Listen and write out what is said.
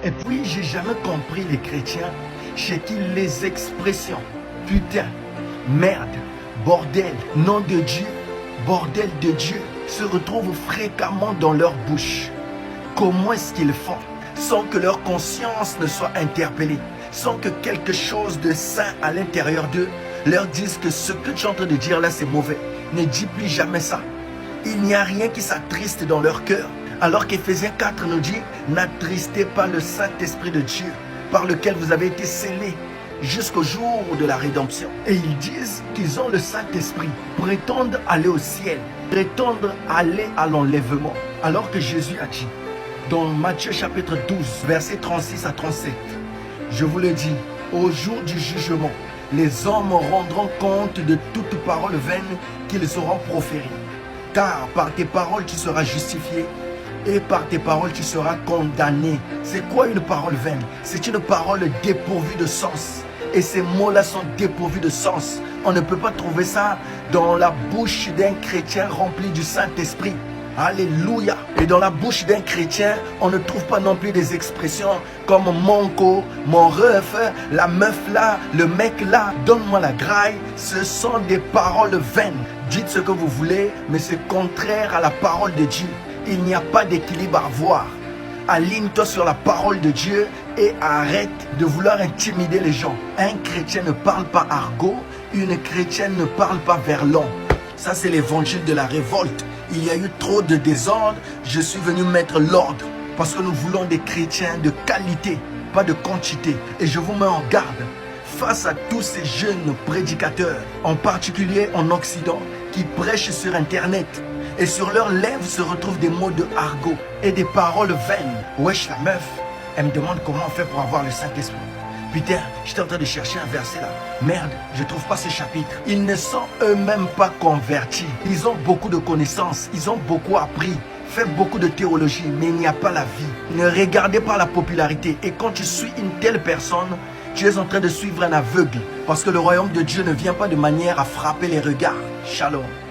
Et puis, j'ai jamais compris les chrétiens chez qui les expressions putain, merde, bordel, nom de Dieu, bordel de Dieu se retrouvent fréquemment dans leur bouche. Comment est-ce qu'ils font sans que leur conscience ne soit interpellée, sans que quelque chose de sain à l'intérieur d'eux leur dise que ce que tu es en train de dire là c'est mauvais. Ne dis plus jamais ça. Il n'y a rien qui s'attriste dans leur cœur. Alors qu'Éphésiens 4 nous dit, n'attristez pas le Saint-Esprit de Dieu par lequel vous avez été scellés jusqu'au jour de la rédemption. Et ils disent qu'ils ont le Saint-Esprit, prétendent aller au ciel, prétendent aller à l'enlèvement. Alors que Jésus a dit, dans Matthieu chapitre 12, versets 36 à 37, je vous le dis, au jour du jugement, les hommes rendront compte de toute parole vaine qu'ils auront proférée. Car par tes paroles tu seras justifié et par tes paroles tu seras condamné. C'est quoi une parole vaine? C'est une parole dépourvue de sens. Et ces mots-là sont dépourvus de sens. On ne peut pas trouver ça dans la bouche d'un chrétien rempli du Saint-Esprit. Alléluia. Et dans la bouche d'un chrétien, on ne trouve pas non plus des expressions comme mon co, mon ref, la meuf là, le mec là, donne-moi la graille. Ce sont des paroles vaines. Dites ce que vous voulez, mais c'est contraire à la parole de Dieu. Il n'y a pas d'équilibre à avoir. Aligne-toi sur la parole de Dieu et arrête de vouloir intimider les gens. Un chrétien ne parle pas argot, une chrétienne ne parle pas verlan. Ça c'est l'évangile de la révolte. Il y a eu trop de désordre, je suis venu mettre l'ordre. Parce que nous voulons des chrétiens de qualité, pas de quantité. Et je vous mets en garde face à tous ces jeunes prédicateurs, en particulier en Occident, qui prêchent sur Internet. Et sur leurs lèvres se retrouvent des mots de argot et des paroles vaines. Wesh la meuf, elle me demande comment on fait pour avoir le Saint-Esprit. Putain, j'étais en train de chercher un verset là. Merde, je trouve pas ce chapitre. Ils ne sont eux-mêmes pas convertis. Ils ont beaucoup de connaissances, ils ont beaucoup appris, fait beaucoup de théologie, mais il n'y a pas la vie. Ne regardez pas la popularité. Et quand tu suis une telle personne, tu es en train de suivre un aveugle. Parce que le royaume de Dieu ne vient pas de manière à frapper les regards. Shalom.